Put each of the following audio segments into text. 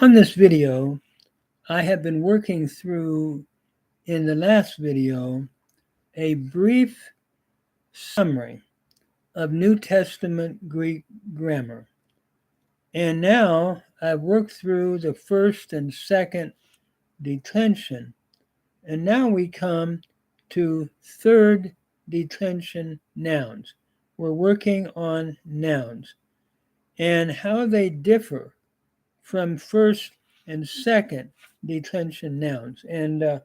On this video, I have been working through, in the last video, a brief summary of New Testament Greek grammar. And now I've worked through the first and second declension. And now we come to third declension nouns. We're working on nouns and how they differ from first and second declension nouns. And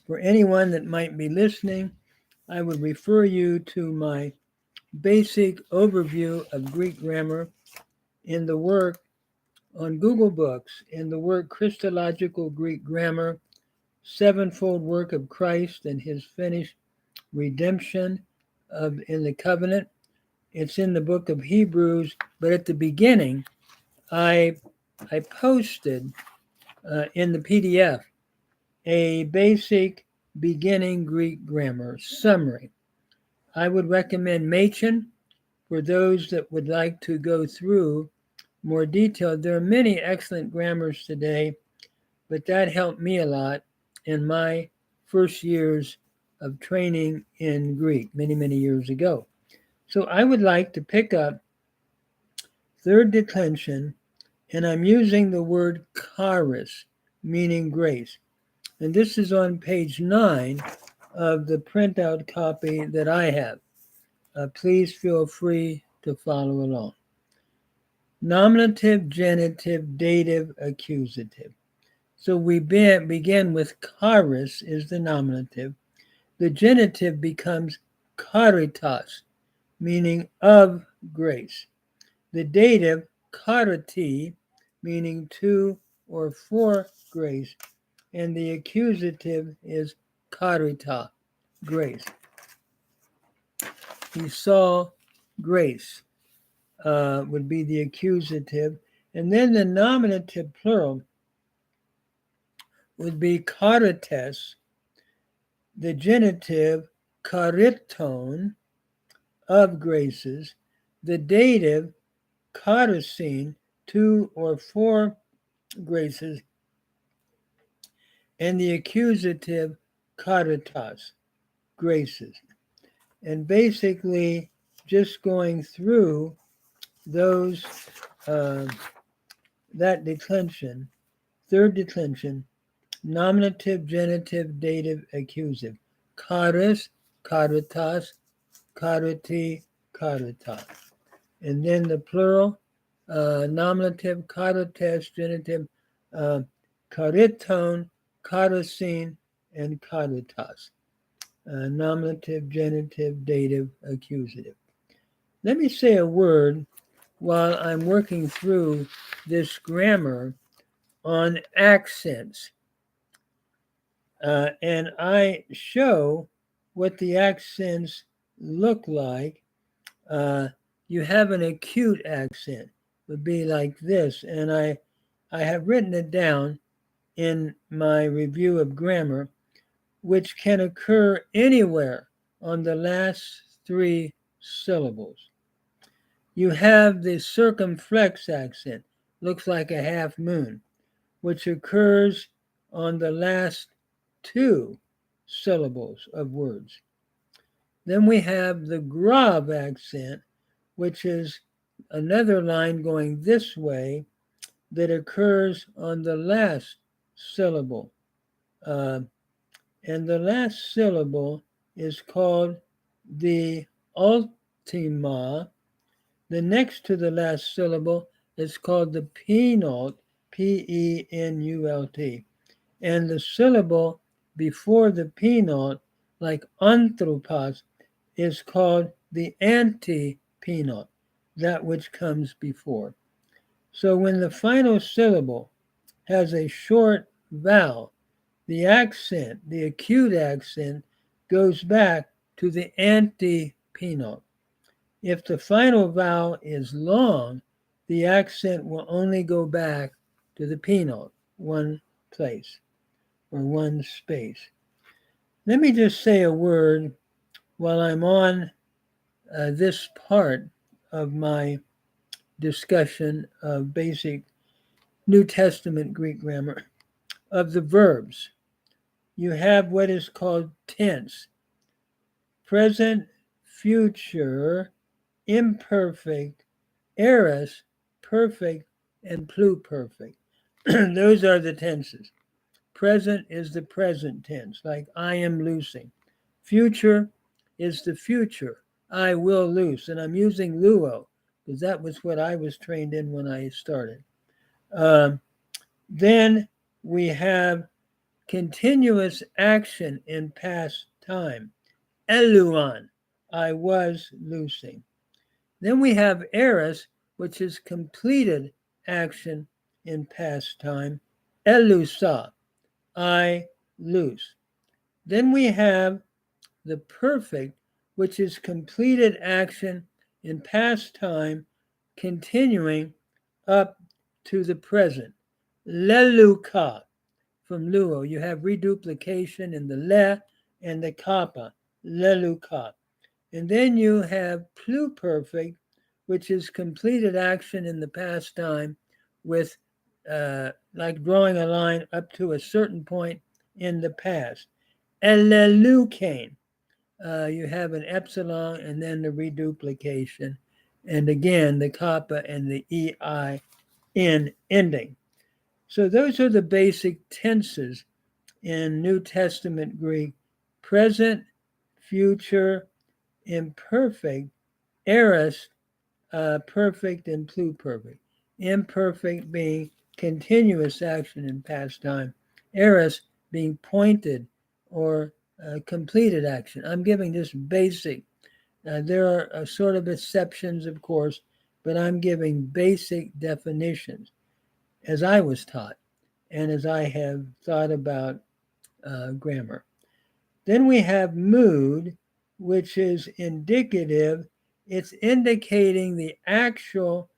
for anyone that might be listening, I would refer you to my basic overview of Greek grammar in the work on Google Books, in the work Christological Greek Grammar, Sevenfold Work of Christ and His Finished Redemption in the Covenant. It's in the book of Hebrews, but at the beginning, I posted in the PDF a basic beginning Greek grammar summary. I would recommend Machen for those that would like to go through more detail. There are many excellent grammars today, but that helped me a lot in my first years of training in Greek many, many years ago. So I would like to pick up third declension, and I'm using the word charis, meaning grace. And this is on page 9 of the printout copy that I have. Please feel free to follow along. Nominative, genitive, dative, accusative. So we begin with charis is the nominative. The genitive becomes charitas, meaning of grace. The dative, chariti, meaning to or for grace. And the accusative is charita, grace. He saw grace would be the accusative. And then the nominative plural would be charites, the genitive chariton, of graces, the dative charisine, to or for graces, and the accusative charitas, graces. And basically just going through those, that declension, third declension, nominative, genitive, dative, accusative. Charis, charitas, chariti, charita. And then the plural, nominative, charites, genitive, chariton, charisine, and charitas. Nominative, genitive, dative, accusative. Let me say a word while I'm working through this grammar on accents. And I show what the accents look like. You have an acute accent, would be like this. And I have written it down in my review of grammar, which can occur anywhere on the last three syllables. You have the circumflex accent, looks like a half moon, which occurs on the last two syllables of words. Then we have the grave accent, which is another line going this way that occurs on the last syllable. And the last syllable is called the ultima. The next to the last syllable is called the penult, P-E-N-U-L-T. And the syllable before the penult, like anthropos, is called the antepenult, that which comes before. So when the final syllable has a short vowel, the accent, the acute accent, goes back to the antepenult. If the final vowel is long, the accent will only go back to the penult, one place or one space. Let me just say a word while I'm on this part of my discussion of basic New Testament Greek grammar of the verbs. You have what is called tense, present, future, imperfect, aorist, perfect, and pluperfect. Those are the tenses. Present is the present tense, like I am loosing. Future is the future, I will loose. And I'm using luo because that was what I was trained in when I started. Then we have continuous action in past time. Eluan, I was loosing. Then we have aorist, which is completed action in past time. Elusa, I loose. Then we have the perfect, which is completed action in past time, continuing up to the present. Leluka, from luo. You have reduplication in the le and the kappa. Leluka. And then you have pluperfect, which is completed action in the past time with like drawing a line up to a certain point in the past. Elelukane. You have an epsilon and then the reduplication. And again, the kappa and the EIN ending. So those are the basic tenses in New Testament Greek: present, future, imperfect, aorist, perfect, and pluperfect. Imperfect being continuous action in past time, aorist being pointed or completed action. I'm giving this basic. There are sort of exceptions, of course, but I'm giving basic definitions as I was taught and as I have thought about grammar. Then we have mood, which is indicative. It's indicating the actual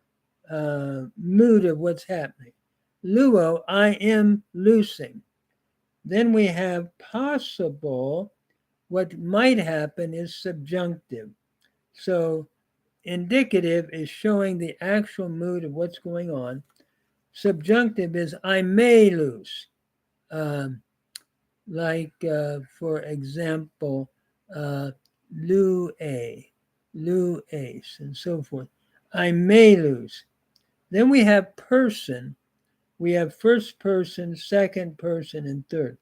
mood of what's happening. Luo, I am loosing. Then we have possible. What might happen is subjunctive. So indicative is showing the actual mood of what's going on. Subjunctive is I may lose. For example, Lu A, Lu Ace, and so forth. I may lose. Then we have person. We have first person, second person, and third.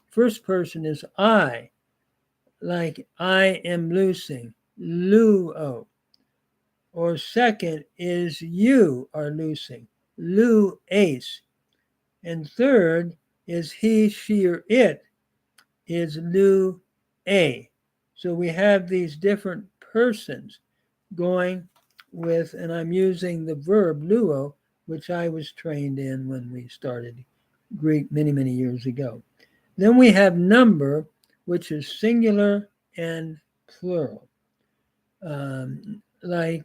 First person is I, like I am loosing, Luo. Or second is you are loosing, Lu Ace. And third is he, she, or it is Lu A. So we have these different persons going with, and I'm using the verb luo, which I was trained in when we started Greek many, many years ago. Then we have number, which is singular and plural. I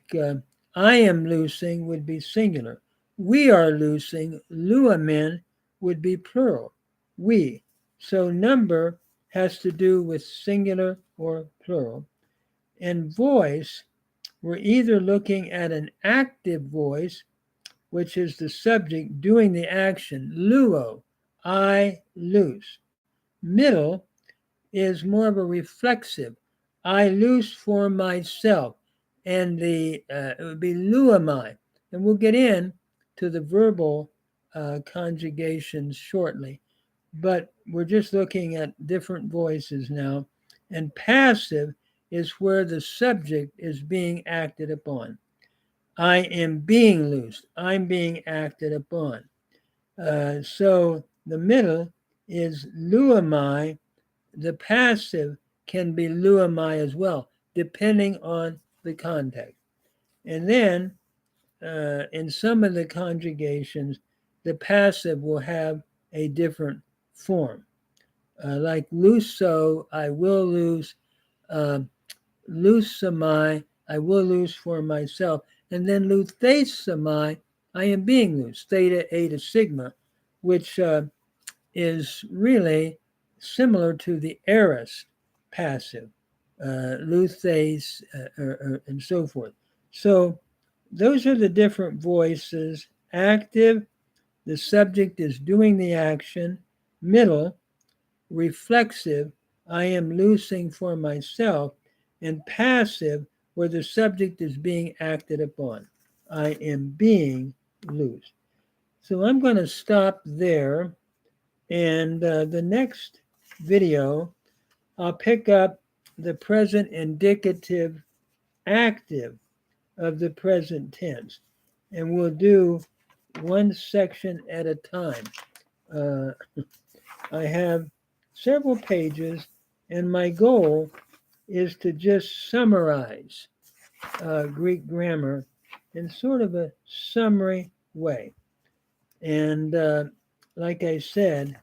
am loosing would be singular. We are loosing, luamen would be plural. We. So number has to do with singular or plural. And voice, we're either looking at an active voice, which is the subject doing the action, luo, I loose. Middle is more of a reflexive, I loose for myself. And it would be luamai. And we'll get in to the verbal conjugations shortly. But we're just looking at different voices now. And passive is where the subject is being acted upon. I am being loosed. I'm being acted upon. So the middle is luamai. The passive can be luamai as well, depending on the context. And then in some of the conjugations, the passive will have a different form. Like luso, I will lose, lusamai, I will lose for myself. And then luthesamai, I am being loose, theta, eta, sigma, which is really similar to the aorist passive, luthes, and so forth. So Those are the different voices. Active, the subject is doing the action. Middle, reflexive, I am loosing for myself. And passive, where the subject is being acted upon. I am being loose. So I'm going to stop there. And the next video, I'll pick up the present indicative active of the present tense. And we'll do one section at a time. Uh, I have several pages, and my goal is to just summarize Greek grammar in sort of a summary way. And like I said,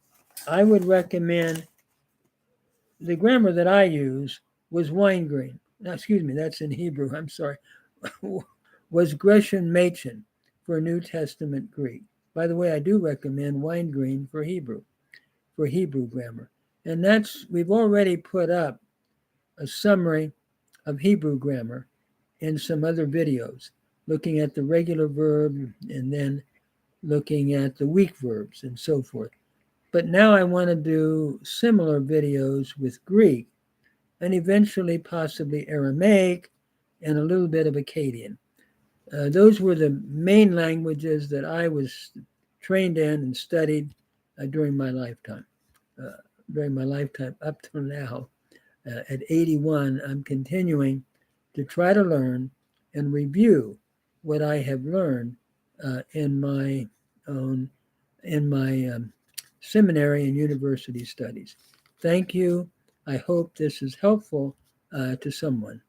I would recommend the grammar that I use was Weingreen. No, excuse me, that's in Hebrew. I'm sorry. Was Gresham Machen for New Testament Greek. By the way, I do recommend Weingreen for Hebrew grammar. And we've already put up a summary of Hebrew grammar in some other videos, looking at the regular verb and then looking at the weak verbs and so forth. But now I want to do similar videos with Greek and eventually possibly Aramaic and a little bit of Akkadian. Those were the main languages that I was trained in and studied during my lifetime. Up till now, at 81, I'm continuing to try to learn and review what I have learned in my seminary and university studies. Thank you. I hope this is helpful to someone.